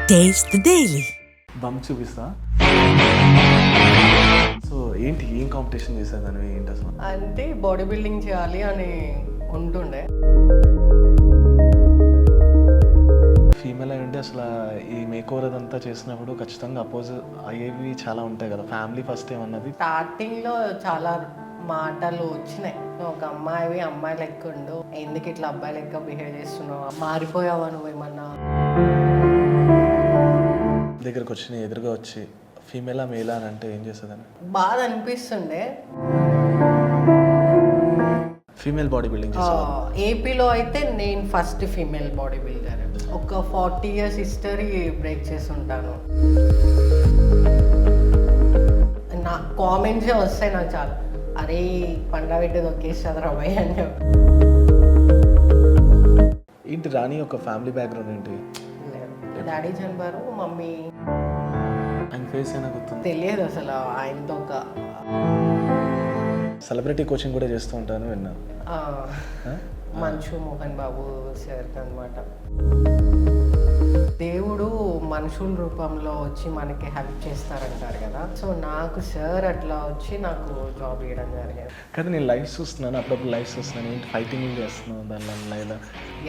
Taste the Daily. Dum చూపిస్తా. So ఏంటి ఏం కాంపిటీషన్ చేసేదాన్ని ఏంటి అసలు? అంటే బాడీ బిల్డింగ్ చేయాలి అని ఉంటుండే. ఫీమేల్ అయి ఉంటే అసలు ఈ మేక్ ఓవర్ అదంతా చేసినప్పుడు ఖచ్చితంగా అపోజ్ అయ్యేవి చాలా ఉంటాయి కదా. ఫ్యామిలీ ఫస్ట్ ఏమన్నది? స్టార్టింగ్లో చాలా మాటలు వచ్చినాయి. నువ్వు ఒక అమ్మాయి లెక్క ఉండు, ఎందుకు ఇట్లా అబ్బాయి లెక్క బిహేవ్ చేస్తున్నావు, మారిపోయావా నువ్వు ఏమన్నా. దగ్గరకు వచ్చి ఎదురుగా వచ్చి ఫీమేలా మేలా అని అంటే ఏం చేసేదాన్ని? బాధ అనిపిస్తుండే. ఫీమేల్ బాడీ బిల్డింగ్ చేసేవాళ్ళు. ఏపీలో అయితే నేను ఫస్ట్ ఫీమేల్ బాడీ బిల్డర్. ఒక 40 years హిస్టరీ బ్రేక్ చేసి ఉంటాను. నా కామెంట్సే వస్తాయి నాకు చాలా, అరే పండబెట్టి దొక్కేస్తుంది రమయ్య అని చెప్పి. ఏంటి రాణి ఒక ఫ్యామిలీ బ్యాక్గ్రౌండ్ ఏంటి? డాడీ చనిపోయారు, మమ్మీ ఆయన ఫేస్ అయినా గుర్తుంది? తెలియదు అసలు. ఆయనతో ఒక సెలబ్రిటీ కోచింగ్ కూడా చేస్తూ ఉంటాను విన్నా. మంచు మోహన్ బాబు సార్ అనమాట. దేవుడు మనుషుల రూపంలో వచ్చి మనకి హెల్ప్ చేస్తారంటారు కదా. సో నాకు సార్ అట్లా వచ్చి నాకు జాబ్ ఇవ్వడం జరిగింది. కానీ నేను లైవ్ చూస్తున్నాను, అప్పుడప్పుడు లైవ్ చూస్తున్నాను. ఏంటి ఫైటింగ్ చేస్తున్నాను దానిలో లైవ్లో?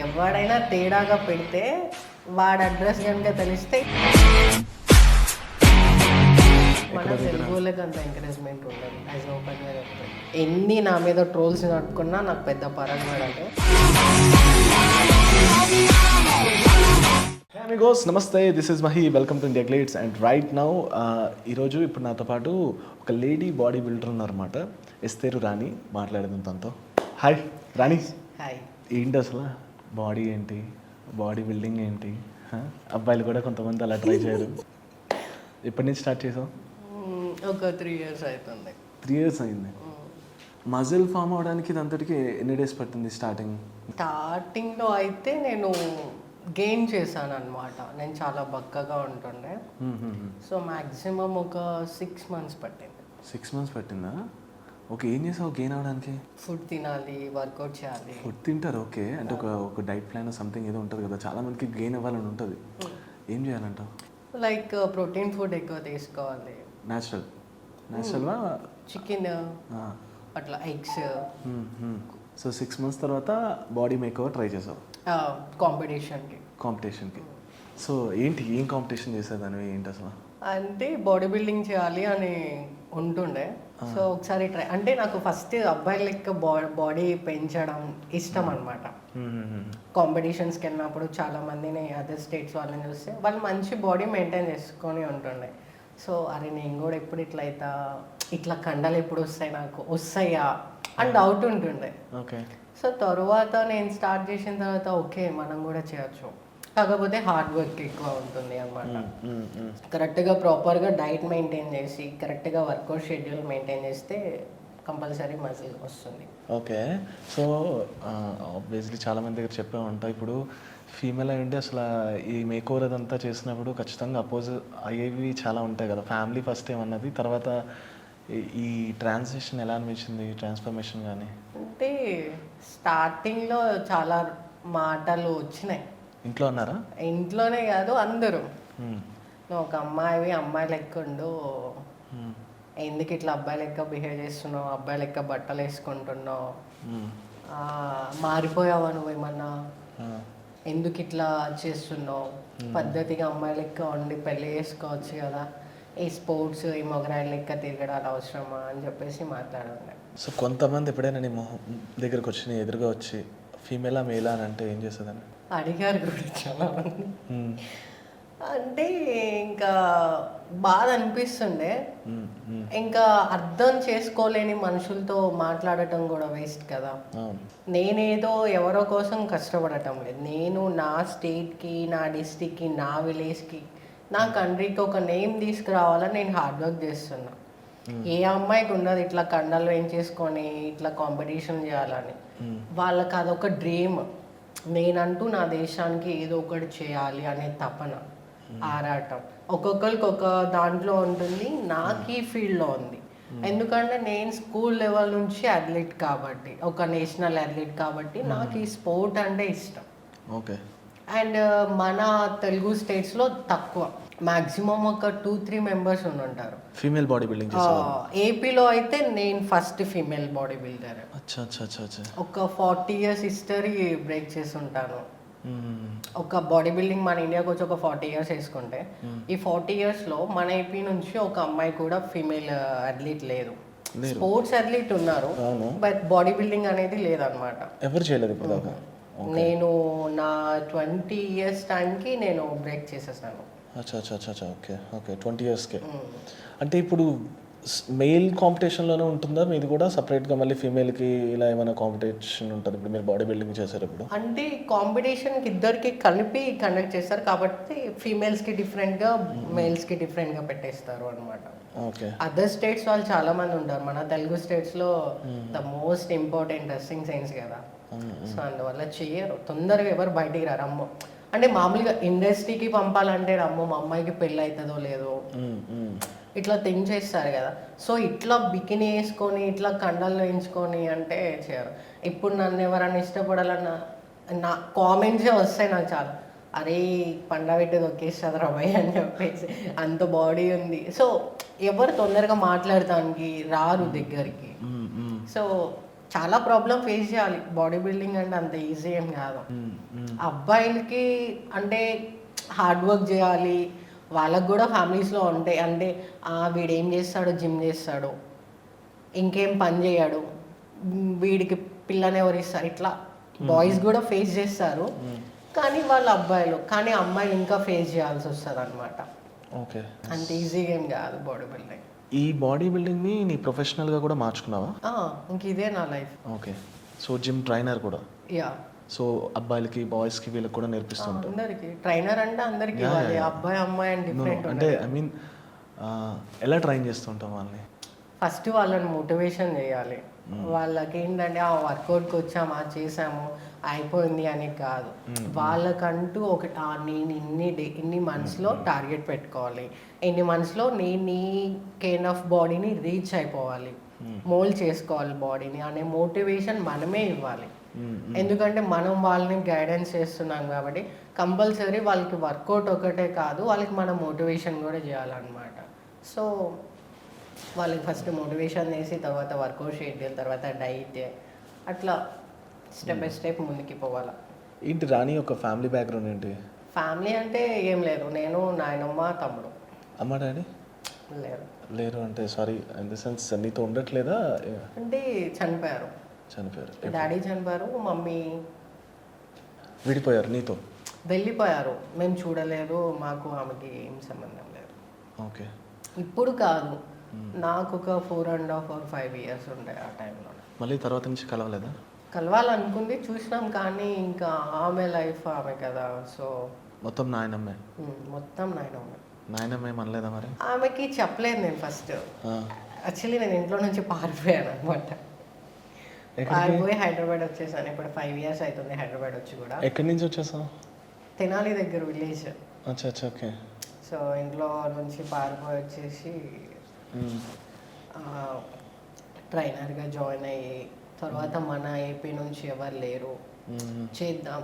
ఎవడైనా తేడాగా పెడితే వాడి అడ్రస్ కనుక తెలిస్తే మన తెలుగు వాళ్ళకి అంత ఎంకరేజ్మెంట్ ఉండదు. యాజ్ ఓపెన్గా చెప్తాను, ఎన్ని నా మీద ట్రోల్స్ నడుకున్నా నాకు పెద్ద పరంగా. అమిగోస్ నమస్తే, this is Mahi, welcome to India glades. And right now ఈరోజు ఇప్పుడు నాతో పాటు ఒక లేడీ బాడీ బిల్డర్ ఉన్నారన్నమాట, ఎస్తేరు రాణి. మాట్లాడేది తనతో. హాయ్ రాణి. హాయ్. ఏంటి అసలు బాడీ ఏంటి, బాడీ బిల్డింగ్ ఏంటి? అబ్బాయిలు కూడా కొంతమంది అలా ట్రై చేయరు. ఎప్పటి నుంచి స్టార్ట్ చేసావు? ఒక 3 years అవుతుంది. 3 years అయింది. మజిల్ ఫామ్ అవడానికి ఇదంతటికి ఎన్ని డేస్ పట్టింది స్టార్టింగ్లో అయితే నేను గెయిన్ చేశాను అనమాట. నేను చాలా బక్కగా ఉంటుండే. సో మ్యాక్సిమం ఒక 6 months పట్టింది. 6 months పట్టిందా? ఓకే, ఏం చేసావు గెయిన్ అవడానికి? ఫుడ్ తినాలి, వర్కౌట్ చేయాలి. ఫుడ్ తింటారు ఓకే, అంటే ఒక డైట్ ప్లాన్ సంథింగ్ ఏదో ఉంటుంది కదా, చాలా మందికి గెయిన్ అవ్వాలని ఉంటుంది. ఏం చేయాలంట? లైక్ ప్రోటీన్ ఫుడ్ ఎక్కువ తీసుకోవాలి. న్యాచురల్గా చికెన్ అట్లా, ఎగ్స్. సో 6 months తర్వాత బాడీ మేకవర్ ట్రై చేసావు కాంపిటీషన్కి. సో ఏంటి ఏం కాంపిటీషన్ చేసేదాన్ని ఏంటి అసలు? అంటే బాడీ బిల్డింగ్ చేయాలి అని ఉంటుండే. సో ఒకసారి ట్రై, అంటే నాకు ఫస్ట్ అబ్బాయి లెక్క బాడీ పెంచడం ఇష్టం అనమాట. కాంపిటీషన్స్కి వెళ్ళినప్పుడు చాలా మందిని అదర్ స్టేట్స్ వాళ్ళని చూస్తే వాళ్ళు మంచి బాడీ మెయింటైన్ చేసుకొని ఉంటుండే. సో అరే నేను కూడా ఎప్పుడు ఇట్లా అవుతా, ఇట్లా కండలు ఎప్పుడు వస్తాయి, నాకు వస్తాయా అని డౌట్ ఉంటుండే. ఓకే. సో తర్వాత నేను స్టార్ట్ చేసిన తర్వాత ఓకే మనం కూడా చేయొచ్చు, కాకపోతే హార్డ్ వర్క్ ఎక్కువ ఉంటుంది అన్నమాట. కరెక్ట్గా ప్రాపర్గా డైట్ మెయింటైన్ చేసి కరెక్ట్గా వర్కౌట్ షెడ్యూల్ మెయింటైన్ చేస్తే కంపల్సరీ మజిల్ వస్తుంది. ఓకే. సో ఆబ్వియస్లీ చాలా మంది దగ్గర చెప్పే ఉంటాయి. ఇప్పుడు ఫీమేల్ అయి ఉంటే అసలు ఈ మేక్ ఓవర్ అదంతా చేసినప్పుడు ఖచ్చితంగా అపోజ్ అయ్యేవి చాలా ఉంటాయి కదా. ఫ్యామిలీ ఫస్ట్ ఏమన్నది, తర్వాత ఈ ట్రాన్సిషన్ ఎలా అనిపించింది, ట్రాన్స్ఫర్మేషన్ కానీ? అంటే స్టార్టింగ్లో చాలా మాటలు వచ్చినాయి. ఇంట్లో అన్నారా? ఇంట్లోనే కాదు, అందరూ నువ్వు ఒక అమ్మాయి లెక్క ఉండు, ఎందుకు ఇట్లా అబ్బాయి లెక్క బిహేవ్ చేస్తున్నావు, అబ్బాయి లెక్క బట్టలు వేసుకుంటున్నావు, మారిపోయావా నువ్వు ఏమన్నా, ఎందుకు ఇట్లా చేస్తున్నావు, పద్ధతిగా అమ్మాయి లెక్క ఉండి పెళ్ళి చేసుకోవచ్చు కదా, ఈ స్పోర్ట్స్ ఈ మొగరాయి లెక్క తిరగడాలు అవసరమా అని చెప్పేసి మాట్లాడాలి. సో కొంతమంది ఎప్పుడైనా నీ దగ్గరకు వచ్చి ఎదురుగా వచ్చి ఫీమేలా మేలా అని అంటే ఏం చేసేదాన్ని? అడిగారు కూడా చాలా మంది. అంటే ఇంకా బాధ అనిపిస్తుండే. ఇంకా అర్థం చేసుకోలేని మనుషులతో మాట్లాడటం కూడా వేస్ట్ కదా. నేనేదో ఎవరో కోసం కష్టపడటం లేదు. నేను నా స్టేట్కి, నా డిస్టిక్కి, నా విలేజ్కి, నా కంట్రీకి ఒక నేమ్ తీసుకురావాలని నేను హార్డ్ వర్క్ చేస్తున్నా. ఏ అమ్మాయికి ఉండదు ఇట్లా కండలు వేయించేసుకొని ఇట్లా కాంపిటీషన్ చేయాలని. వాళ్ళకి అదొక డ్రీమ్. నేనంటూ నా దేశానికి ఏదో ఒకటి చేయాలి అనే తపన, ఆరాటం. ఒక్కొక్కరికి ఒక దాంట్లో ఉంటుంది. నాకు ఈ ఫీల్డ్లో ఉంది ఎందుకంటే నేను స్కూల్ లెవెల్ నుంచి అథ్లెట్ కాబట్టి, ఒక నేషనల్ అథ్లెట్ కాబట్టి నాకు ఈ స్పోర్ట్ అంటే ఇష్టం. ఓకే. అండ్ మన తెలుగు స్టేట్స్లో తక్కువ, మ్యాక్సిమం ఒక 2-3 మెంబర్స్ ఉంటారు. ఫీమేల్ బాడీ బిల్డింగ్ చేసేవాళ్ళు. ఏపీలో అయితే నేను ఫస్ట్ ఫీమేల్ బాడీ బిల్డర్. అచ్చా అచ్చా అచ్చా అచ్చా. ఒక 40 ఇయర్స్ హిస్టరీ బ్రేక్ చేసి ఉంటాను. ఒక బాడీ బిల్డింగ్ మన ఇండియాకి వచ్చి ఒక 40 ఇయర్స్ వేసుకుంటే ఈ 40 ఇయర్స్లో మన ఏపీ నుంచి ఒక అమ్మాయి కూడా ఫీమేల్ అథ్లీట్ లేదు. స్పోర్ట్స్ అథ్లీట్ ఉన్నారు, బట్ బాడీ బిల్డింగ్ అనేది లేదనమాట. ఎవరు చేయలేదు ఇప్పుడు దాకా. నేను నా 20 ఇయర్స్ టైంకి నేను బ్రేక్ చేసేసాను. అచ్చా అచ్చా అచ్చా అచ్చా. Okay okay, 20 ఇయర్స్కే. అంటే ఇప్పుడు మెయిల్ కాంపిటీషన్లోనే ఉంటుందా మీది కూడా సపరేట్గా? మళ్ళీ ఫీమేల్కి ఇలా ఏమైనా కాంపిటీషన్ ఉంటుంది ఇప్పుడు మీరు బాడీ బిల్డింగ్ చేసేటప్పుడు? అంటే కాంపిటీషన్కి ఇద్దరికి కలిపి కండక్ట్ చేస్తారు కాబట్టి ఫీమేల్స్కి డిఫరెంట్గా, మేల్స్కి డిఫరెంట్గా పెట్టేస్తారు అనమాట. ఓకే. అదర్ స్టేట్స్ వాళ్ళు చాలా మంది ఉంటారు. మన తెలుగు స్టేట్స్లో the most important dressing sense కదా, సో అందువల్ల చెయ్యరు తొందరగా, ఎవరు బయటికి రారు. అమ్మో అంటే మామూలుగా ఇండస్ట్రీకి పంపాలంటే అమ్మో మా అమ్మాయికి పెళ్ళి అవుతుందో లేదో ఇట్లా థింక్ చేస్తారు కదా. సో ఇట్లా బికిని వేసుకొని ఇట్లా కండలు వేయించుకొని అంటే చేయరు. ఇప్పుడు నన్ను ఎవరైనా ఇష్టపడాలన్నా నా కామెంట్సే వస్తాయి నాకు చాలా, అరే పండబెట్టి దొక్కేస్తుంది రమయ్య అని చెప్పేసి, అంత బాడీ ఉంది. సో ఎవరు తొందరగా మాట్లాడటానికి రారు దగ్గరికి. సో చాలా ప్రాబ్లం ఫేస్ చేయాలి. బాడీ బిల్డింగ్ అంటే అంత ఈజీ ఏం కాదు. అబ్బాయిలకి అంటే హార్డ్ వర్క్ చేయాలి, వాళ్ళకు కూడా ఫ్యామిలీస్లో ఉంటాయి. అంటే వీడేం చేస్తాడు, జిమ్ చేస్తాడు, ఇంకేం పని చేయడు, వీడికి పిల్లని ఎవరు ఇస్తారు, ఇట్లా బాయ్స్ కూడా ఫేస్ చేస్తారు. కానీ వాళ్ళ అబ్బాయిలు, కానీ అమ్మాయిలు ఇంకా ఫేస్ చేయాల్సి వస్తుంది అనమాట. ఓకే. అంత ఈజీగా ఏం కాదు బాడీ బిల్డింగ్. ఈ బాడీ బిల్డింగ్ని నీ ప్రొఫెషనల్గా కూడా మార్చుకున్నావా? ఇంక ఇదే నా life. Okay. So gym trainer కూడా? యా. సో అబ్బాయిలకి బాయ్స్కి వీళ్ళకి కూడా నేర్పిస్తుంటారు? అందరికి ట్రైనర్ అంటే అందరికి, అబ్బాయి అమ్మాయి అని డిఫరెంట్. అంటే ఐ మీన్ ఎలా ట్రైన్ చేస్తుంటాం వాళ్ళని? ఫస్ట్ వాళ్ళని మోటివేషన్ చేయాలి. వాళ్ళకి ఏంటంటే ఆ వర్కౌట్కి వచ్చాము, చేసాము అయిపోయింది అని కాదు. వాళ్ళకంటూ ఒక నేను ఇన్ని మంత్స్లో టార్గెట్ పెట్టుకోవాలి, ఇన్ని మంత్స్లో నేను ఈ కైండ్ ఆఫ్ బాడీని రీచ్ అయిపోవాలి, మోల్డ్ చేసుకోవాలి బాడీని అనే మోటివేషన్ మనమే ఇవ్వాలి. ఎందుకంటే మనం వాళ్ళని గైడెన్స్ చేస్తున్నాం కాబట్టి కంపల్సరీ వాళ్ళకి వర్కౌట్ ఒకటే కాదు, వాళ్ళకి మనం మోటివేషన్ కూడా చేయాలన్నమాట. సో వాళ్ళకి ఫస్ట్ మోటివేషన్ చేసి తర్వాత వర్కౌట్ షెడ్యూల్, తర్వాత డైట్, అట్లా స్టెప్ బై స్టెప్ ముందుకి పోవాలా. ఏంటి రాణి ఒక ఫ్యామిలీ బ్యాక్గ్రౌండ్ ఏంటి? ఫ్యామిలీ అంటే ఏం లేదు, నేను నాయనమ్మ తమ్ముడు. అమ్మ డాడీ లేరు. లేరు అంటే సారీ ఇన్ ద సెన్స్ నీతో ఉండట్లేదా? అంటే చనిపోయారు. చనిపోయారు. డాడీ చనిపోయారు, మమ్మీ విడిపోయారు నీతో? వెళ్ళిపోయారు, మేము చూడలేదు, మాకు ఆమెకి ఏం సంబంధం లేదు. ఓకే. ఇప్పుడు కాదు, నాకు ఒక 4.5 or 5 years ఉంటాయి ఆ టైంలో. మళ్ళీ తర్వాత నుంచి కలవలేదా? కలవాలనుకుంది, చూసినాం, కానీ ఇంకా ఆమె లైఫ్ ఆమె కదా. సో మొత్తం నాయనమ్మే? మొత్తం నాయనమ్మే. నాయనమ్మే అనలేదా మరి? ఆమెకి చెప్పలేదు నేను ఫస్ట్. యాక్చువల్లీ నేను ఇంట్లో నుంచి పారిపోయాను అనమాట. పారిపోయి హైదరాబాద్ వచ్చేసాను. ఇప్పుడు 5 years అవుతుంది హైదరాబాద్ వచ్చి కూడా. ఎక్కడి నుంచి వచ్చేసావు? తెనాలి దగ్గర విలేజ్. అచ్చా అచ్చా. ఓకే. సో ఇంట్లో నుంచి పారిపోయి వచ్చేసి ట్రైనర్గా జాయిన్ అయ్యి, తర్వాత మన ఏపీ నుంచి ఎవరు లేరు, చేద్దాం,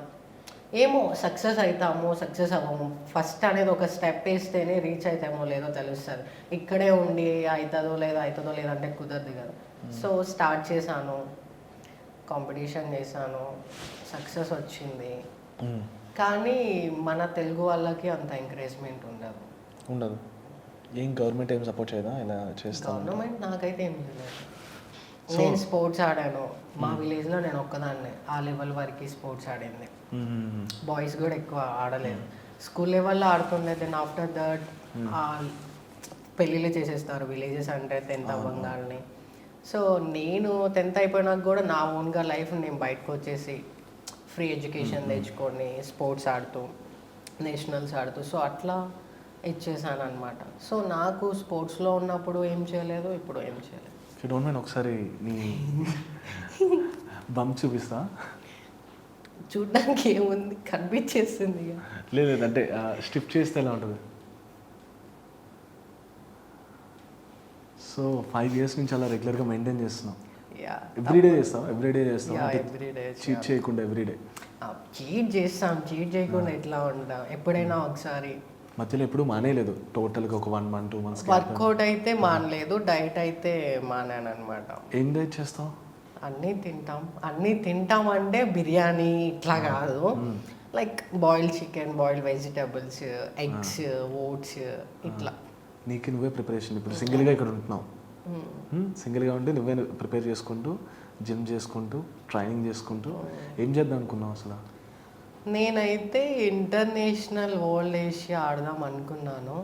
ఏమో సక్సెస్ అవుతామో సక్సెస్ అవ్వము, ఫస్ట్ అనేది ఒక స్టెప్ వేస్తేనే రీచ్ అవుతామో లేదో తెలుస్తుంది. ఇక్కడే ఉండి అవుతుందో లేదంటే కుదరదు కదా. సో స్టార్ట్ చేశాను, కాంపిటీషన్ చేశాను, సక్సెస్ వచ్చింది. కానీ మన తెలుగు వాళ్ళకి అంత ఎంకరేజ్మెంట్ ఉండదు. ఏం గవర్నమెంట్ ఏం సపోర్ట్ చేయదా ఇలా చేస్తాను? గవర్నమెంట్ నాకైతే ఏం లేదు. నేను స్పోర్ట్స్ ఆడాను మా విలేజ్లో, నేను ఒక్కదాన్నే ఆ లెవెల్ వరకు స్పోర్ట్స్ ఆడింది. బాయ్స్ కూడా ఎక్కువ ఆడలేదు, స్కూల్ లెవెల్లో ఆడుతుండే. దెన్ ఆఫ్టర్ దట్ పెళ్ళిళ్ళు చేసేస్తారు విలేజెస్ అంటే 10th అవ్వగానే. సో నేను 10th అయిపోయినాక కూడా నా ఓన్గా లైఫ్ నేను బయటకు వచ్చేసి ఫ్రీ ఎడ్యుకేషన్ తెచ్చుకొని స్పోర్ట్స్ ఆడుతూ, నేషనల్స్ ఆడుతూ, సో అట్లా ఇచ్చేసాను అనమాట. సో నాకు స్పోర్ట్స్లో ఉన్నప్పుడు ఏం చేయలేదు, ఇప్పుడు ఏం చేయలేదు. డోంట్ మైండ్ ఒకసారి నీ బంప్ చూపిస్తా? చూడడానికి ఏముంది, కనిపించేస్తుంది. లేదు అంటే స్టిప్ చేస్తే ఎలా ఉంటుంది? సో 5 years నుంచి అలా రెగ్యులర్గా మెయింటైన్ చేస్తున్నాం. యా ఎవ్రీడే చేస్తాం, ఎవ్రీడే చేస్తాం, యా ఎవ్రీడే చీట్ చేయకుండా ఎవ్రీడే. చీట్ చేస్తాం, చీట్ చేయకుండా ఎట్లా ఉంటాం, ఎప్పుడైనా ఒకసారి. మధ్యలో ఎప్పుడు మానేయలేదు టోటల్గా ఒక 1 month 2 months? వర్కౌట్ అయితే మానలేదు, డైట్ అయితే మానాను అనమాట. ఏం డైట్ చేస్తావు? అన్నీ తింటాం అంటే బిర్యానీ ఇట్లా కాదు, like boiled chicken, boiled vegetables, eggs, oats ఇట్లా. నీకు నువ్వే ప్రిపరేషన్, ఇప్పుడు సింగిల్గా ఇక్కడ ఉంటున్నావు, సింగిల్గా ఉంటే నువ్వే ప్రిపేర్ చేసుకుంటూ, జిమ్ చేసుకుంటూ, ట్రైనింగ్ చేసుకుంటూ ఏం చేద్దాం అనుకున్నావు అసలు? నేనైతే ఇంటర్నేషనల్ వరల్డ్ ఏషియా ఆడదాం అనుకున్నాను,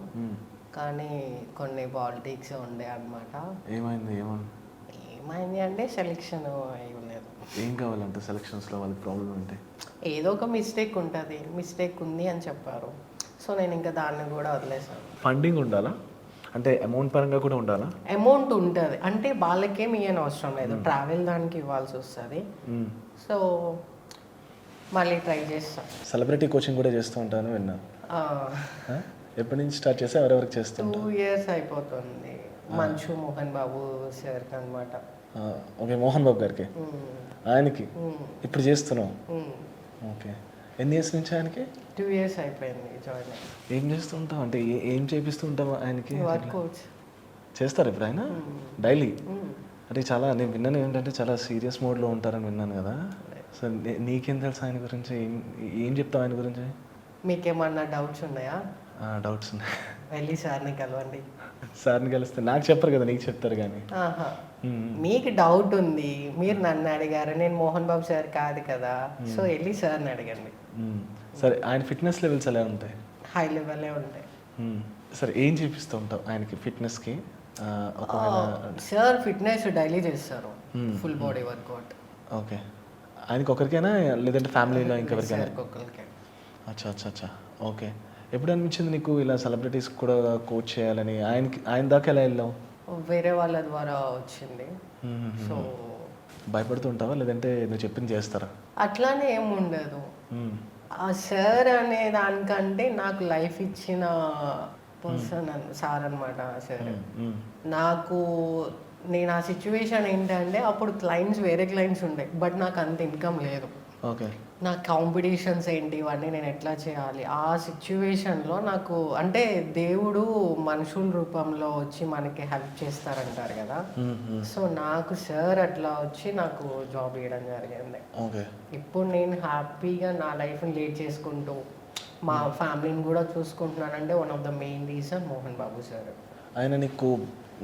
కానీ కొన్ని పాలిటిక్స్ ఉండే అనమాట. ఏమైంది అంటే సెలెక్షన్ అయ్యలేదు. ఏం కావాలంటే సెలక్షన్స్లో వాళ్ళకి ప్రాబ్లం అంటే? ఏదో ఒక మిస్టేక్ ఉంటుంది, మిస్టేక్ ఉంది అని చెప్పారు, సో నేను ఇంకా దాన్ని కూడా వదిలేసాను. ఫండింగ్ ఉండాలా అంటే అమౌంట్ పరంగా కూడా ఉండాలా? అమౌంట్ ఉంటుంది అంటే వాళ్ళకేం ఇవ్వని అవసరం లేదు, ట్రావెల్ దానికి ఇవ్వాల్సి వస్తుంది. సో మళ్ళీ ట్రై చేస్తాను. సెలబ్రిటీ కోచింగ్ కూడా చేస్తూ ఉంటాను విన్నా. ఎప్పటి నుంచి స్టార్ట్ చేస్తే ఎవరెవరికి చేస్తాను? 2 years అయిపోతుంది. మంచు మోహన్ బాబు సార్కి అనమాట. ఓకే, మోహన్ బాబు గారికి, ఆయనకి ఇప్పుడు చేస్తున్నావు? ఓకే, ఎన్ని ఇయర్స్ నుంచి ఆయనకి? 2 years అయిపోయింది జాయిన్ అయ్యి. ఏం చేస్తుంటావు అంటే ఏం చేపిస్తూ ఉంటావు ఆయనకి? వర్కౌట్స్ చేస్తారు ఇప్పుడు ఆయన డైలీ? అంటే చాలా నేను విన్నాను ఏంటంటే చాలా సీరియస్ మోడ్లో ఉంటారని విన్నాను కదా. సో నీకేం తెలుసు ఆయన గురించి? ఏం చెప్తావు ఆయన గురించి? మీకేమన్నా డౌట్స్ ఉన్నాయా? డౌట్స్ ఉన్నాయి. వెళ్ళి సార్ని కలవండి. సార్ని కలిస్తే నాకు చెప్పరు కదా, నీకు చెప్తారు కానీ. మీకు డౌట్ ఉంది, మీరు నన్ను అడిగారు, నేను మోహన్ బాబు సార్ కాదు కదా, సో వెళ్ళి సార్ని అడగండి. సరే, ఆయన ఫిట్నెస్ లెవెల్స్ ఎలా ఉంటాయి? హై లెవెలే ఉంటాయి. సరే, ఏం చేపిస్తూ ఉంటావు ఆయనకి ఫిట్నెస్కి? సార్ ఫిట్నెస్ డైలీ చేస్తారు, ఫుల్ బాడీ వర్కౌట్. ఓకే, ఆయనకి ఒకరికైనా లేదంటే ఫ్యామిలీలో ఇంకెవరికైనా? ఒక్కరికే. అచ్చా అచ్చా అచ్చా, ఓకే. ఎప్పుడు అనిపించింది నీకు ఇలా సెలబ్రిటీస్ కూడా కోచ్ చేయాలని? ఆయన దాకా ఎలా వెళ్ళావు? వేరే వాళ్ళ ద్వారా వచ్చింది. సో భయపడుతుంటావా లేదంటే నువ్వు చెప్పింది చేస్తారా? అట్లానే ఏమి ఉండదు. ఆ సార్ అనే దానికంటే నాకు లైఫ్ ఇచ్చిన పర్సన్ సార్ అనమాట సార్. నాకు నేను ఆ సిచ్యువేషన్ ఏంటంటే అప్పుడు వేరే క్లయింట్స్ ఉండే, బట్ నాకు అంత ఇన్కమ్ లేదు. ఓకే, నా కాంపిటీషన్స్ ఏంటి ఇవన్నీ నేను ఎట్లా చేయాలి, ఆ సిచ్యువేషన్లో నాకు అంటే దేవుడు మనుషుల రూపంలో వచ్చి మనకి హెల్ప్ చేస్తారంటారు కదా. సో నాకు సార్ అట్లా వచ్చి నాకు జాబ్ ఇవ్వడం జరిగింది. ఇప్పుడు నేను హ్యాపీగా నా లైఫ్ని లీడ్ చేసుకుంటూ మా ఫ్యామిలీని కూడా చూసుకుంటున్నానంటే one of the main reason Mohan Babu sir. ఆయన నీకు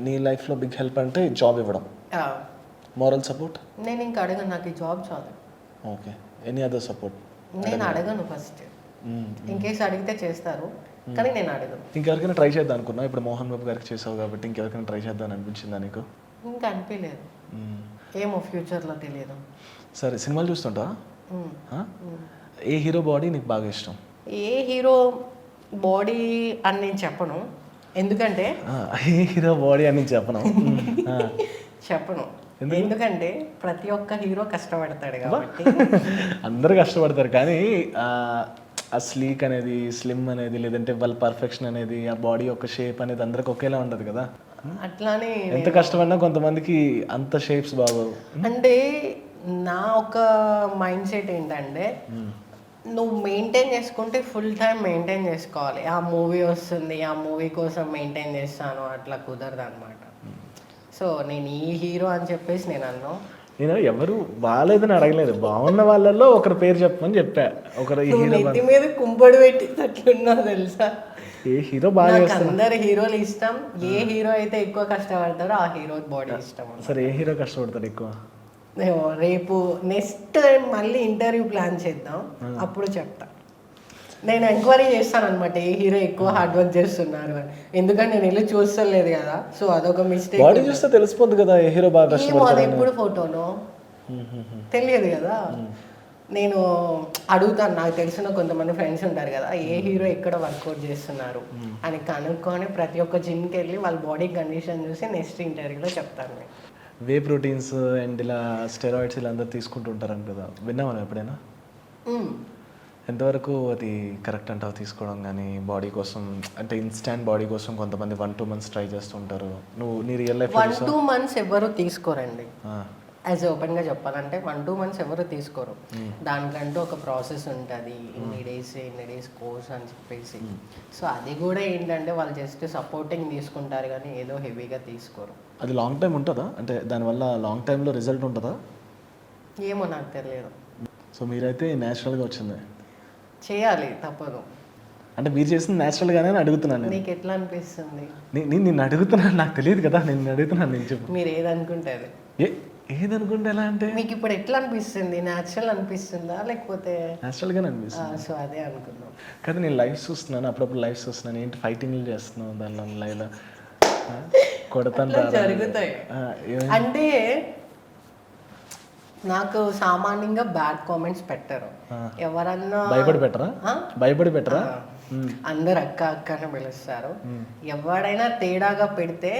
నీ లైఫ్లో బిగ్ హెల్ప్ అంటే జాబ్ ఇవ్వడం, మోరల్ సపోర్ట్? నేను ఇంకా అడగను, నాకు ఈ జాబ్ చాలు. Okay, any other support? నేను అడగను ఫస్ట్, ఇన్ కేసు అడిగితే చేస్తారు, కానీ నేను అడగను. ఇంకెవరికైనా ట్రై చేద్దాం అనుకున్నా? ఇప్పుడు మోహన్ బాబు గారికి చేసావు కాబట్టి ఇంకెవరికైనా ట్రై చేద్దాం అనిపించిందా నీకు? ఇంకా అనిపించలేదు, ఏమో ఫ్యూచర్లో తెలియదు. సరే, సినిమాలు చూస్తుంటా? ఏ హీరో బాడీ నీకు బాగా ఇష్టం? ఏ హీరో బాడీ అని నేను చెప్పను, ఎందుకంటే ఏ హీరో బాడీ అని చెప్పను చెప్పను ఎందుకంటే ప్రతి ఒక్క హీరో కష్టపడతాడు కాబట్టి. అందరూ కష్టపడతారు కానీ ఆ స్లీక్ అనేది, స్లిమ్ అనేది, లేదంటే వాళ్ళ పర్ఫెక్షన్ అనేది, ఆ బాడీ యొక్క షేప్ అనేది అందరికి ఒకేలా ఉండదు కదా. అట్లానే ఎంత కష్టపడినా కొంతమందికి అంత షేప్స్ బాగోవు. అంటే నా ఒక మైండ్ సెట్ ఏంటంటే నువ్వు మెయింటైన్ చేసుకుంటే ఫుల్ టైం మెయింటైన్ చేసుకోవాలి. ఆ మూవీ వస్తుంది, ఆ మూవీ కోసం మెయింటైన్ చేస్తాను, అట్లా కుదరదు అనమాట. సో నేను ఈ హీరో అని చెప్పేసి నేను ఎవరు బాగాలేదని అడగలేదు, బాగున్న వాళ్ళల్లో ఒకరి పేరు చెప్పమని చెప్పా. ఒకరు నెత్తి మీద కుంపడి పెట్టేటట్లున్నా తెలుసా? ఏ హీరో బాగా చేస్తారు? అందరు హీరోలు ఇష్టం, ఏ హీరో అయితే ఎక్కువ కష్టపడతారో ఆ హీరో బాడీ ఇష్టం. సరే, ఏ హీరో కష్టపడతారు ఎక్కువ? రేపు నెక్స్ట్ టైం మళ్ళీ ఇంటర్వ్యూ ప్లాన్ చేద్దాం, అప్పుడు చెప్తా. నేను ఎంక్వైరీ చేస్తాను అనమాట ఏ హీరో ఎక్కువ హార్డ్ వర్క్ చేస్తున్నారు అని, ఎందుకంటే నేను వెళ్ళి చూస్తలేదు కదా. సో అదొక మిస్టేక్. బాడీ చూస్తే తెలిసిపోద్ది కదా ఏ హీరో బాగా కష్టపడతారు. ఎప్పుడు ఫోటోలో తెలియదు కదా. నేను అడుగుతాను, నాకు తెలిసిన కొంతమంది ఫ్రెండ్స్ ఉంటారు కదా, ఏ హీరో ఎక్కడ వర్కౌట్ చేస్తున్నారు అని కనుక్కొని ప్రతి ఒక్క జిమ్కి వెళ్ళి వాళ్ళ బాడీ కండిషన్ చూసి నెక్స్ట్ ఇంటర్వ్యూలో చెప్తాను. వే ప్రోటీన్స్ అండ్ ఇలా స్టెరాయిడ్స్ ఇలా అందరు తీసుకుంటుంటారు కదా, విన్నామా ఎప్పుడైనా? ఎంతవరకు అది కరెక్ట్ అంటావు తీసుకోవడం? కానీ బాడీ కోసం అంటే ఇన్స్టాంట్ బాడీ కోసం కొంతమంది 1-2 months ట్రై చేస్తుంటారు. నువ్వు నీ రియల్ లైఫ్ 1-2 months ఎవరు తీసుకోరండి. యాజ్ ఓపెన్గా చెప్పాలంటే 1-2 మంత్స్ ఎవరు తీసుకోరు. దానికంటూ ఒక ప్రాసెస్ ఉంటుంది, ఇన్ని డేస్ కోర్స్ అని చెప్పేసి. సో అది కూడా ఏంటంటే వాళ్ళు జస్ట్ సపోర్టింగ్ తీసుకుంటారు కానీ ఏదో హెవీగా తీసుకోరు. అది లాంగ్ టైం ఉంటుందా, అంటే దానివల్ల లాంగ్ టైంలో రిజల్ట్ ఉంటుందా? ఏమో నాకు తెలియదు. సో మీరైతే న్యాచురల్గా వచ్చింది, చేయాలి తప్పదు. అంటే మీరు చేసింది న్యాచురల్గానే అడుగుతున్నాను నేను. నీకు ఎట్లా అనిపిస్తుంది? నేను నిన్ను అడుగుతున్నాను, నాకు తెలియదు కదా, నేను అడుగుతున్నాను. నేను చెప్పు, మీరు ఏదనుకుంటే అది. ఏదనుకుంటే ఎలా అంటే మీకు ఇప్పుడు ఎట్లా అనిపిస్తుంది? న్యాచురల్ అనిపిస్తుందా లేకపోతే? న్యాచురల్గానే అనిపిస్తుంది. సో అదే అనుకున్నాం. కదా నేను లైవ్ చూస్తున్నాను, అప్పుడప్పుడు లైవ్ చూస్తున్నాను, ఏంటి ఫైటింగ్లు చేస్తున్నావు దానిలో లైవ్లో కొడతాను జరుగుతాయి. అంటే నాకు సామాన్యంగా బ్యాడ్ కామెంట్స్ పెట్టరు. ఎవరన్నా భయపడి పెట్టరా? అందరు అక్క అక్క అని పిలుస్తారు. ఎవడైనా తేడాగా పెడితే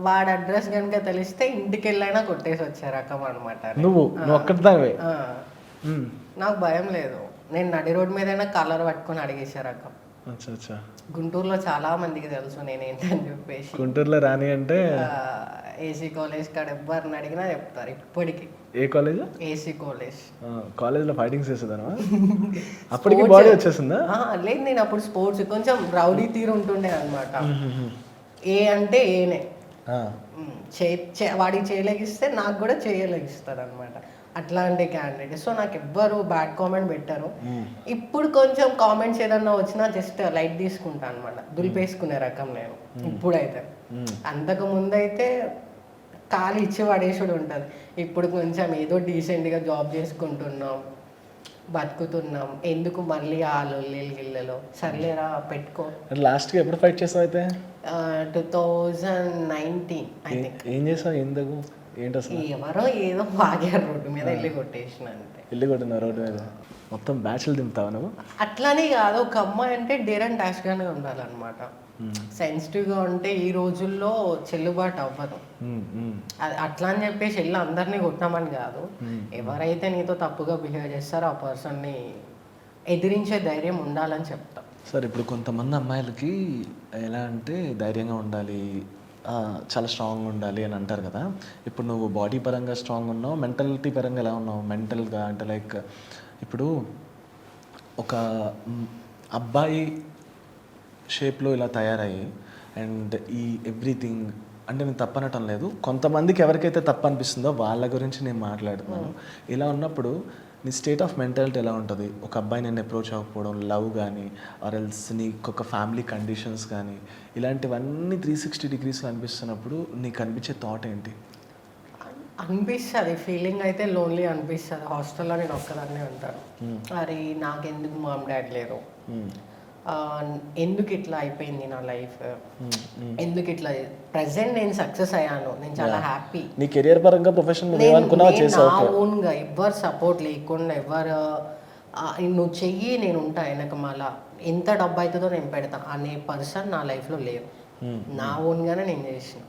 వాడి అడ్రస్ కనుక తెలిస్తే ఇంటికి వెళ్ళైనా కొట్టేసి వచ్చే రకం అనమాట. నువ్వు ఒక్కటిదానివే. నాకు భయం లేదు, నేను నడి రోడ్ మీదైనా కలర్ పట్టుకొని అడిగేసే రకం. గుంటూరులో చాలా మందికి తెలుసు నేనేంటని చెప్పేసి. గుంటూరులో రాని అంటే ఏసీ కాలేజ్ కాడ ఎవరిని అడిగినా చెప్తారు ఇప్పటికి. ఏ కాలేజ్? AC college. కాలేజ్లో ఫైటింగ్స్ చేసేదానా? అప్పటికి బాడీ వచ్చేసిందా? లేదు, నేను అప్పుడు స్పోర్ట్స్ కొంచెం రౌడీ తీరు ఉంటుండే అనమాట. ఏ అంటే ఏనే, వాడికి చేయలేగిస్తే నాకు కూడా చేయలేగిస్తారు అనమాట, అట్లాంటి క్యాండిడేట్. సో నాకు ఎవ్వరు బ్యాడ్ కామెంట్ పెట్టారు. ఇప్పుడు కొంచెం కామెంట్స్ ఏదన్నా వచ్చినా జస్ట్ లైట్ తీసుకుంటా అనమాట, దులిపేసుకునే రకం నేను ఇప్పుడైతే. అంతకు ముందైతే ఖాళీ ఇచ్చి పడేసుడు ఉంటుంది. ఇప్పుడు కొంచెం ఏదో డీసెంట్గా జాబ్ చేసుకుంటున్నాం, బతుకుతున్నాం, ఎందుకు మళ్ళీ ఆ లొల్లిలో సర్లేరా పెట్టుకో. లాస్ట్గా ఎప్పుడు ఫైట్ చేసావు అయితే? 2019 ఐ థింక్. ఏం చేసావు? ఎందుకు ఏంటి అసలు? ఎవరో ఏదో వాగారు రోడ్డు మీద, వెళ్ళి కొట్టేసిన అంతే. వెళ్ళి కొట్టిన రోడ్డు మీద మొత్తం బ్యాచ్లు దింపుతావు నువ్వు? అట్లానే కాదు, ఒక అమ్మాయి అంటే డేర్ అండ్ డాష్గానే ఉండాలన్నమాట. సెన్సిటివ్గా ఉంటే ఈ రోజుల్లో చెల్లుబాటు అవ్వదు. అది అట్లా అని చెప్పేసి వెళ్ళి అందరినీ కొట్టామని కాదు, ఎవరైతే నీతో తప్పుగా బిహేవ్ చేస్తారో ఆ పర్సన్ని ఎదిరించే ధైర్యం ఉండాలని చెప్తా. సార్ ఇప్పుడు కొంతమంది అమ్మాయిలకి ఎలా అంటే ధైర్యంగా ఉండాలి, చాలా స్ట్రాంగ్గా ఉండాలి అని అంటారు కదా. ఇప్పుడు నువ్వు బాడీ పరంగా స్ట్రాంగ్ ఉన్నావు, మెంటాలిటీ పరంగా ఎలా ఉన్నావు? మెంటల్గా అంటే లైక్ ఇప్పుడు ఒక అబ్బాయి షేప్లో ఇలా తయారయ్యి అండ్ ఈ ఎవ్రీథింగ్, అంటే నేను తప్పనటం లేదు, కొంతమందికి ఎవరికైతే తప్పు అనిపిస్తుందో వాళ్ళ గురించి నేను మాట్లాడుతున్నాను. ఇలా ఉన్నప్పుడు నీ స్టేట్ ఆఫ్ మెంటాలిటీ ఎలా ఉంటుంది? ఒక అబ్బాయి నేను అప్రోచ్ అవ్వకపోవడం, లవ్ కానీ ఆర్ ఎల్స్ నీకు ఒక ఫ్యామిలీ కండిషన్స్ కానీ ఇలాంటివన్నీ 360 డిగ్రీస్లో అనిపిస్తున్నప్పుడు నీకు అనిపించే థాట్ ఏంటి? అనిపిస్తుంది, ఫీలింగ్ అయితే లోన్లీ అనిపిస్తుంది. హాస్టల్లో నేను ఒక్కదాన్నే ఉంటాను. అరే నాకెందుకు మామ్ డాడ్ లేరు, ఎందుకు ఇట్లా అయిపోయింది నా లైఫ్, ఎందుకు ఇట్లా ప్రెసెంట్ నేను సక్సెస్ అయ్యాను, నేను చాలా హ్యాపీ. నీ కెరియర్ పరంగా ప్రొఫెషన్ నా ఓన్గా ఎవ్వరు సపోర్ట్ లేకుండా, ఎవరు నువ్వు చెయ్యి నేను ఉంటా వెనక, మళ్ళా ఎంత డబ్బు అవుతుందో నేను పెడతా అనే పర్సన్ నా లైఫ్లో లేరు. నా ఓన్గానే నేను చేసిన,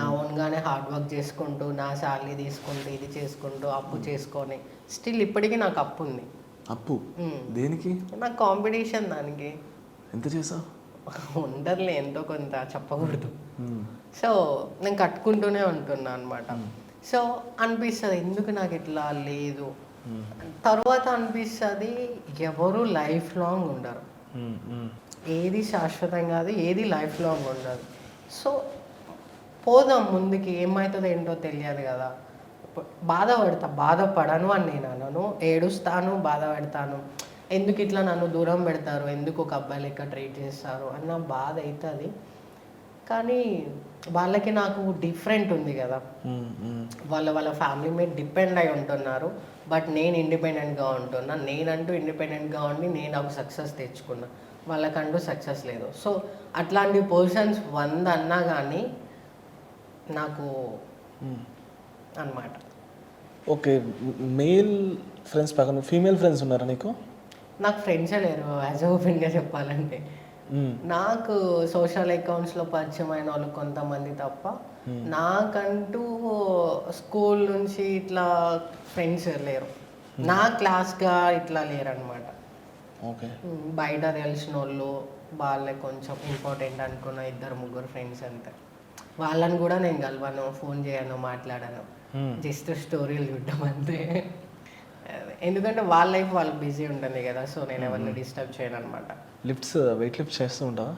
నా ఓన్గానే హార్డ్ వర్క్ చేసుకుంటూ, నా శాలరీ తీసుకుంటూ, ఇది చేసుకుంటూ, అప్పు చేసుకొని స్టిల్ ఇప్పటికీ నాకు అప్పు ఉంది. అప్పు దేనికి? నాకు కాంపిటీషన్ దానికి. ఎంత చేసావు? ఉండర్లే, ఎంతో కొంత చెప్పకూడదు. సో నేను కట్టుకుంటూనే ఉంటున్నా అనమాట. సో అనిపిస్తుంది ఎందుకు నాకు ఇట్లా లేదు. తర్వాత అనిపిస్తుంది ఎవరు లైఫ్ లాంగ్ ఉండరు, ఏది శాశ్వతం కాదు, ఏది లైఫ్ లాంగ్ ఉండదు. సో పోదాం ముందుకి, ఏమవుతుందో ఏంటో తెలియదు కదా. బాధపడను అని నేను అనను, ఏడుస్తాను, బాధపడతాను. ఎందుకు ఇట్లా నన్ను దూరం పెడతారు, ఎందుకు ఒక అబ్బాయి లెక్క ట్రీట్ చేస్తారు అన్న బాధ అవుతుంది. కానీ వాళ్ళకి నాకు డిఫరెంట్ ఉంది కదా, వాళ్ళ ఫ్యామిలీ మీద డిపెండ్ అయి ఉంటున్నారు. బట్ నేను ఇండిపెండెంట్గా ఉంటున్నా, నేనంటూ ఇండిపెండెంట్గా ఉండి నేను ఒక సక్సెస్ తెచ్చుకున్నా, వాళ్ళకంటూ సక్సెస్ లేదు. సో అట్లాంటి పర్సన్స్ 100 అన్నా కానీ నాకు అన్నమాట. ఓకే, మేల్ ఫ్రెండ్స్ పక్కన ఫీమేల్ ఫ్రెండ్స్ ఉన్నారా నీకు? నాకు ఫ్రెండ్సే లేరు యాజ్ ఓపెన్గా చెప్పాలంటే. నాకు సోషల్ అకౌంట్స్లో పరిచయమైన వాళ్ళు కొంతమంది తప్ప నాకంటూ స్కూల్ నుంచి ఇట్లా ఫ్రెండ్స్ లేరు, నా క్లాస్గా ఇట్లా లేరనమాట. ఓకే, బయట తెలిసిన వాళ్ళు వాళ్ళే కొంచెం ఇంపార్టెంట్ అనుకున్న 2-3 ఫ్రెండ్స్ అంతే. వాళ్ళని కూడా నేను కలవను, ఫోన్ చేయను, మాట్లాడాను. జస్ట్ స్టోరీలు చూడడం అంతే. ఎందుకంటే వాళ్ళ లైఫ్ వాళ్ళు బిజీ ఉంటుంది కదా, సో నేను ఎవరిని డిస్టర్బ్ చేయను అనమాట. లిఫ్ట్స్ వెయిట్ లిఫ్ట్ చేస్తూ ఉంటావా?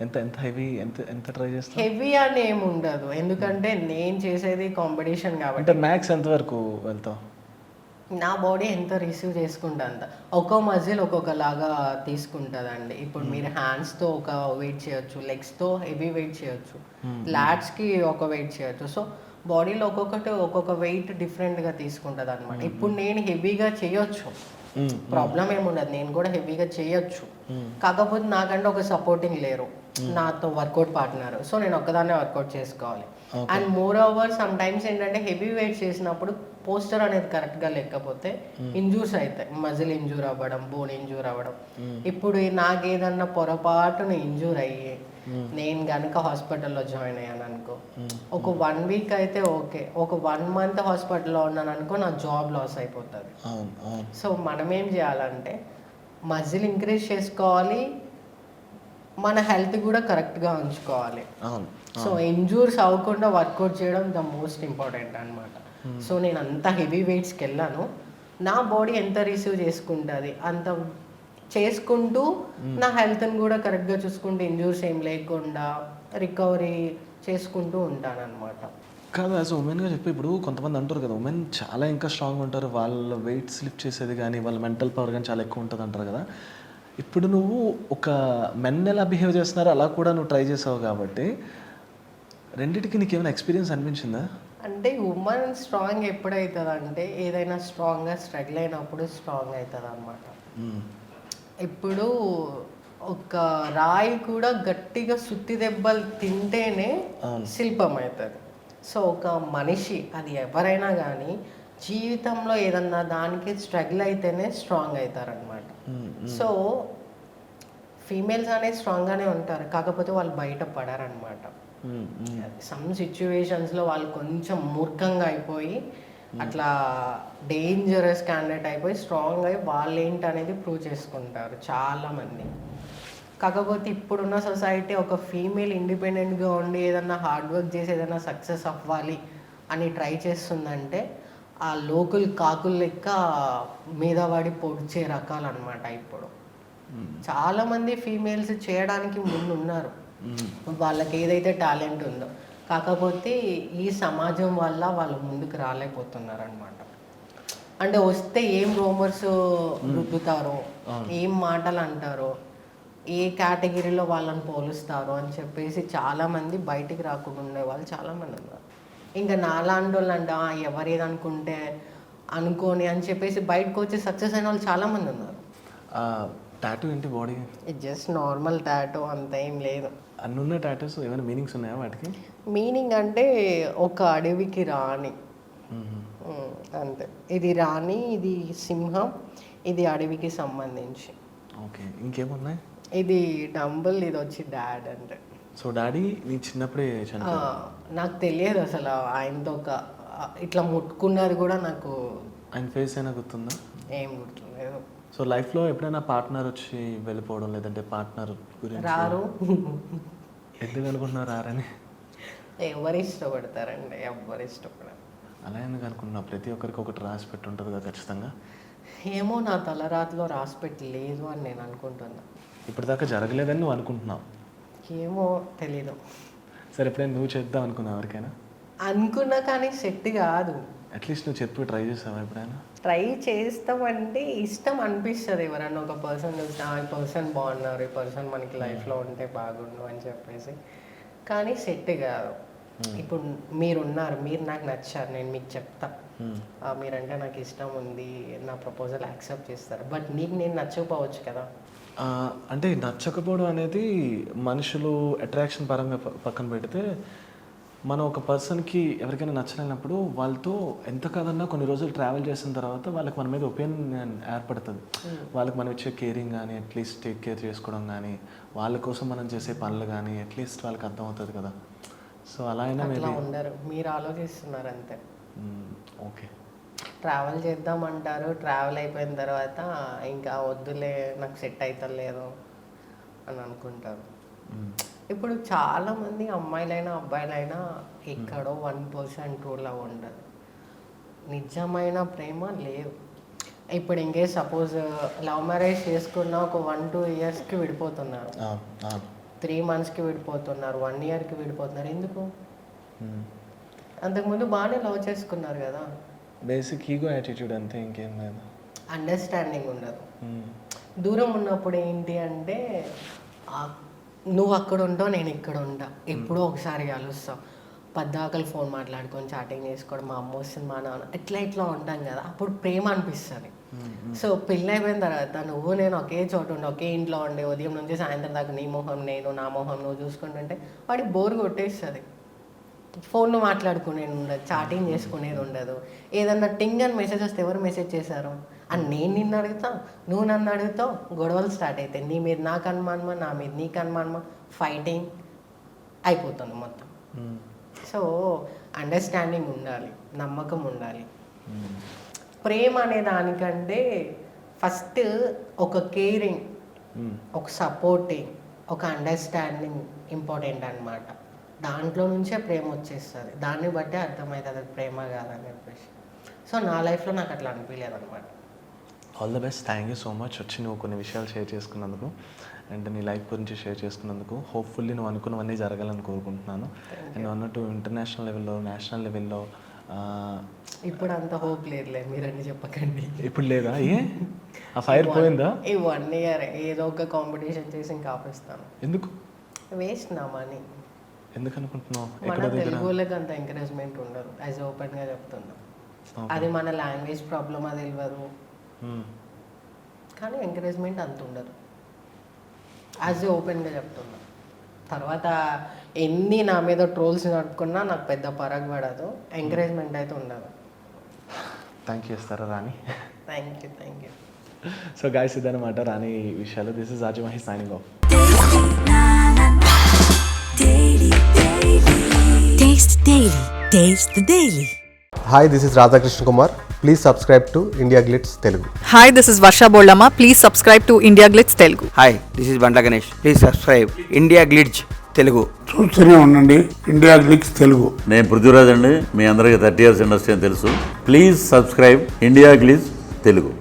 ఎంత ఎంత హెవీ ఎంత ఎంత ట్రై చేస్తావు? హెవీ అని ఏమి ఉండదు, ఎందుకంటే నేను చేసేది కాంపిటీషన్ అంటే కాబట్టి మ్యాక్స్ ఎంత వరకు వెళ్తావు? నా బాడీ ఎంత రిసీవ్ చేసుకుంటా అంత. ఒక్కో మజిల్ ఒక్కొక్కలాగా తీసుకుంటుందండి. ఇప్పుడు మీరు హ్యాండ్స్తో ఒక వెయిట్ చేయొచ్చు, లెగ్స్తో హెవీ వెయిట్ చేయొచ్చు, లాట్స్కి ఒక వెయిట్ చేయొచ్చు. సో బాడీలో ఒక్కొక్కటి ఒక్కొక్క వెయిట్ డిఫరెంట్గా తీసుకుంటుంది అనమాట. ఇప్పుడు నేను హెవీగా చేయొచ్చు, ప్రాబ్లం ఏముండదు, నేను కూడా హెవీగా చేయొచ్చు. కాకపోతే నాకంటే ఒక సపోర్టింగ్ లేరు, నాతో వర్కౌట్ పార్ట్నర్. సో నేను ఒక్కదాన్నే వర్కౌట్ చేసుకోవాలి. And more over some times ఏంటంటే హెవీ వెయిట్ చేసినప్పుడు పోస్టర్ అనేది కరెక్ట్గా లేకపోతే ఇంజూర్స్ అవుతాయి. మజిల్ ఇంజూర్ అవ్వడం, బోన్ ఇంజూర్ అవ్వడం. ఇప్పుడు నాకు ఏదన్నా పొరపాటున ఇంజూర్ అయ్యి నేను కనుక హాస్పిటల్లో జాయిన్ అయ్యాను అనుకో, ఒక 1 వీక్ అయితే ఓకే, ఒక 1 మంత్ హాస్పిటల్లో ఉన్నాను అనుకో, నా జాబ్ లాస్ అయిపోతుంది. సో మనం ఏం చేయాలంటే మజిల్ ఇంక్రీజ్ చేసుకోవాలి, మన హెల్త్ కూడా కరెక్ట్గా ఉంచుకోవాలి. సో ఇంజూర్స్ అవ్వకుండా వర్కౌట్ చేయడం ద మోస్ట్ ఇంపార్టెంట్ అనమాట. సో నేను అంత హెవీ వెయిట్స్కి వెళ్ళాను, నా బాడీ ఎంత రిసీవ్ చేసుకుంటుంది అంత చేసుకుంటూ నా హెల్త్ని కూడా కరెక్ట్గా చూసుకుంటూ ఇంజూర్స్ ఏం లేకుండా రికవరీ చేసుకుంటూ ఉంటాను అనమాట. కాదు, యాజ్ ఉమెన్గా చెప్పి ఇప్పుడు కొంతమంది అంటారు కదా, ఉమెన్ చాలా ఇంకా స్ట్రాంగ్ ఉంటారు, వాళ్ళ వెయిట్స్ లిఫ్ట్ చేసేది కానీ వాళ్ళ మెంటల్ పవర్ కానీ చాలా ఎక్కువ ఉంటుంది అంటారు కదా. ఇప్పుడు నువ్వు ఒక మెన్ ఎలా బిహేవ్ చేస్తున్నారో అలా కూడా నువ్వు ట్రై చేసావు కాబట్టి రెండింటికి నీకు ఏమైనా ఎక్స్పీరియన్స్ అనిపించిందా? అంటే ఉమెన్ స్ట్రాంగ్ ఎప్పుడవుతుంది అంటే ఏదైనా స్ట్రాంగ్గా స్ట్రగుల్ అయినప్పుడు స్ట్రాంగ్ అవుతుంది అనమాట. ఇప్పుడు ఒక రాయి కూడా గట్టిగా సుత్తి దెబ్బలు తింటేనే శిల్పం అవుతుంది. సో ఒక మనిషి అది ఎవరైనా కానీ జీవితంలో ఏదన్నా దానికి స్ట్రగుల్ అయితేనే స్ట్రాంగ్ అవుతారనమాట. సో ఫీమేల్స్ అనేది స్ట్రాంగ్గానే ఉంటారు, కాకపోతే వాళ్ళు బయట పడారనమాట. సమ్ సిచ్యువేషన్స్లో వాళ్ళు కొంచెం మూర్ఖంగా అయిపోయి అట్లా డేంజరస్ క్యాండిడేట్ అయిపోయి స్ట్రాంగ్ అయ్యి వాళ్ళు ఏంటి అనేది ప్రూవ్ చేసుకుంటారు చాలామంది. కాకపోతే ఇప్పుడున్న సొసైటీ ఒక ఫీమేల్ ఇండిపెండెంట్గా ఉండి ఏదన్నా హార్డ్ వర్క్ చేసి ఏదైనా సక్సెస్ అవ్వాలి అని ట్రై చేస్తుందంటే ఆ లోకల్ కాకుల లెక్క మీద పడి పొడిచే రకాలు అనమాట. ఇప్పుడు చాలామంది ఫీమేల్స్ చేయడానికి ముందు ఉన్నారు, వాళ్ళకి ఏదైతే టాలెంట్ ఉందో, కాకపోతే ఈ సమాజం వల్ల వాళ్ళు ముందుకు రాలేకపోతున్నారు అనమాట. అంటే వస్తే ఏం రూమర్స్ రుద్దుతారో, ఏం మాటలు అంటారో, ఏ కేటగిరీలో వాళ్ళని పోలుస్తారో అని చెప్పేసి చాలామంది బయటికి రాకుండా ఉండే వాళ్ళు చాలామంది ఉన్నారు. ఇంకా నాలాంటి వాళ్ళు అంట ఎవరేదనుకుంటే అనుకోని అని చెప్పేసి బయటకు వచ్చి సక్సెస్ అయిన వాళ్ళు చాలామంది ఉన్నారు. టాటూ ఏంటి body? It just normal tattoo, అంత ఏం లేదు. అన్నున్న టాటూస్ ఏమైనా మీనింగ్స్ ఉన్నాయా వాటికి? మీనింగ్ అంటే ఒక అడవికి రాణి అంతే. ఇది రాణి, ఇది సింహం, ఇది అడవికి సంబంధించి. ఓకే, ఇంకేమున్నాయి? ఇది డంబుల్, ఇది వచ్చి డాడ్ అంటే. సో డాడీ నీ చిన్నప్పుడే నాకు తెలియదు అసలు ఆయనతో ఒక ఇట్లా ముట్టుకున్నది కూడా నాకు. ఆయన ఫేస్ అయినా గుర్తుందా? ఏం గుర్తులేదు. సో లైఫ్లో ఎప్పుడైనా పార్ట్నర్ వచ్చి వెళ్ళిపోవడం, లేదంటే పార్ట్నర్ గురించి రారు. ఎందుకు అనుకుంటున్నారు రారని? ఎవరు ఇష్టపడతారండి, ఎవరు ఇష్టపడరు. అలా ఎందుకు అనుకుంటున్నా? ప్రతి ఒక్కరికి ఒకటి రాసి పెట్టి ఉంటుంది కదా ఖచ్చితంగా. ఏమో నా తలరాతిలో రాసి పెట్టి లేదు అని నేను అనుకుంటున్నా. ఇప్పటిదాకా జరగలేదని నువ్వు అనుకుంటున్నావు? ఏమో తెలీదు. సరే, ఎప్పుడైనా నువ్వు చేద్దాం అనుకున్నావు ఎవరికైనా? అనుకున్నా కానీ సెట్ కాదు. అట్లీస్ట్ నువ్వు చెప్పి ట్రై చేసావా ఎప్పుడైనా? ట్రై చేస్తామంటే ఇష్టం అనిపిస్తుంది, ఎవరన్నా ఒక పర్సన్ చూస్తే ఈ పర్సన్ బాగున్నారు, ఈ పర్సన్ మనకి లైఫ్లో ఉంటే బాగుండు అని చెప్పేసి, కానీ సెట్ కాదు. ఇప్పుడు మీరున్నారు, మీరు నాకు నచ్చారు, నేను మీకు చెప్తా మీరంటే నాకు ఇష్టం ఉంది, నా ప్రపోజల్ యాక్సెప్ట్ చేస్తారు. బట్ నీకు నేను నచ్చకపోవచ్చు కదా. అంటే నచ్చకపోవడం అనేది మనుషులు అట్రాక్షన్ పరంగా పక్కన పెడితే, మనం ఒక పర్సన్కి ఎవరికైనా నచ్చలేనప్పుడు వాళ్ళతో ఎంత కాదన్నా కొన్ని రోజులు ట్రావెల్ చేసిన తర్వాత వాళ్ళకి మన మీద ఒపీనియన్ ఏర్పడుతుంది. వాళ్ళకి మనం ఇచ్చే కేరింగ్ కానీ, అట్లీస్ట్ టేక్ కేర్ చేసుకోవడం కానీ, వాళ్ళ కోసం మనం చేసే పనులు కానీ అట్లీస్ట్ వాళ్ళకి అర్థమవుతుంది కదా. సో అలా అయినా ఉండరు, మీరు ఆలోచిస్తున్నారు అంతే. ఓకే, ట్రావెల్ చేద్దామంటారు, ట్రావెల్ అయిపోయిన తర్వాత ఇంకా వద్దులే నాకు సెట్ అవుతలేదు అని అనుకుంటారు. ఇప్పుడు చాలామంది అమ్మాయిలైనా అబ్బాయిలైనా ఎక్కడో 1% ట్రూ లవ్ ఉండదు. నిజమైన ప్రేమ లేదు. ఇప్పుడు ఇంకే సపోజ్ లవ్ మ్యారేజ్ చేసుకున్న ఒక 1-2 ఇయర్స్కి విడిపోతున్నారు, 3 మంత్స్కి విడిపోతున్నారు, 1 ఇయర్కి విడిపోతున్నారు. ఎందుకు? అంతకుముందు బాగానే లవ్ చేసుకున్నారు కదా. బేసిక్ ఈగో యాటిట్యూడ్ అంతే, ఇంకేం లేదు. అండర్స్టాండింగ్ ఉండదు. దూరం ఉన్నప్పుడు ఏంటి అంటే నువ్వు అక్కడ ఉంటావు, నేను ఇక్కడ ఉంటా, ఎప్పుడో ఒకసారి కలుస్తావు, పద్దాకలు ఫోన్ మాట్లాడుకొని చాటింగ్ చేసుకోవడం, మా అమ్మ వస్తుంది, మా నాన్న ఇట్లా ఉంటాం కదా, అప్పుడు ప్రేమ అనిపిస్తుంది. సో పెళ్ళి అయిపోయిన తర్వాత నువ్వు నేను ఒకే చోట ఉండి ఒకే ఇంట్లో ఉండే ఉదయం నుంచి సాయంత్రం దాకా నీ మొహం నేను, నా మొహం నువ్వు చూసుకుంటుంటే వాడికి బోర్ కొట్టేస్తుంది. ఫోన్లో మాట్లాడుకునేది ఉండదు, చాటింగ్ చేసుకునేది ఉండదు. ఏదన్నా టింగ్ అని మెసేజ్ వస్తే ఎవరు మెసేజ్ చేశారు అని నేను నిన్ను అడుగుతా, నువ్వు నన్ను అడుగుతావు, గొడవలు స్టార్ట్ అవుతాయి. నీ మీద నాకు అనుమానమా, నా మీద నీకు అనుమానమా, ఫైటింగ్ అయిపోతుంది మొత్తం. సో అండర్స్టాండింగ్ ఉండాలి, నమ్మకం ఉండాలి. ప్రేమ అనే దానికంటే ఫస్ట్ ఒక కేరింగ్, ఒక సపోర్టింగ్, ఒక అండర్స్టాండింగ్ ఇంపార్టెంట్ అన్నమాట. దాంట్లో నుంచే ప్రేమ వచ్చేస్తుంది. దాన్ని బట్టే అర్థమవుతుంది అది ప్రేమ కాదని చెప్పేసి. సో నా లైఫ్లో నాకు అట్లా అనిపించలేదు అనమాట. All the best. Thank you so much వచ్చి నువ్వు కొన్ని విషయాలు షేర్ చేసుకున్నందుకు అండ్ నీ లైఫ్ గురించి షేర్ చేసుకున్నందుకు. హోప్ఫుల్లీ నువ్వు అనుకున్నవన్నీ జరగాలని కోరుకుంటున్నాను. అండ్ అన్నట్టు ఇంటర్నేషనల్ లెవెల్లో, నేషనల్ లెవెల్లో ఇప్పుడు అంత హోప్ లేదులే, మీరన్నీ చెప్పకండి. ఇప్పుడు లేదా? ఆ ఫైర్ పోయిందా? ఈ 1 ఇయర్ ఏదో ఒక కాంపిటీషన్ చేసి ఇంకా ఆపేస్తాను. ఎందుకు? వేస్ట్ నా మనీ. ఎందుకు అనుకుంటున్నావు? మన తెలుగు వాళ్ళకి అంత ఎంకరేజ్మెంట్ ఉండదు, యాజ్ ఓపెన్గా చెప్తున్నా. అది మన లాంగ్వేజ్ ప్రాబ్లమ్, అది తెలియదు, కానీ ఎంకరేజ్మెంట్ అంత ఉండదు, యాజ్ ఓపెన్గా చెప్తున్నా. తర్వాత ఎన్ని నా మీద ట్రోల్స్ నడుపుకున్నా నాకు పెద్ద పరగ్ పడదు, ఎంకరేజ్మెంట్ అయితే ఉండదు. థ్యాంక్ యూ ఇస్తారా Rani? Thank you. So guys ఇదన్నమాట రాణి విషయాలు. దిస్ ఇస్ ఆజీ Mahi signing off. Taste the Daily. Hi, this is Radhakrishna Kumar. Please subscribe to India Glitz Telugu. Hi, this is Varsha Bollama. Please subscribe to India Glitz Telugu. Hi this is Bandla Ganesh. Please subscribe India Glitz Telugu. చూస్తూనే ఉండండి India Glitz Telugu. నేను పృథ్వీరాజ్ అండి. మీ అందరికీ 30 years industry అని తెలుసు. Please subscribe India Glitz Telugu.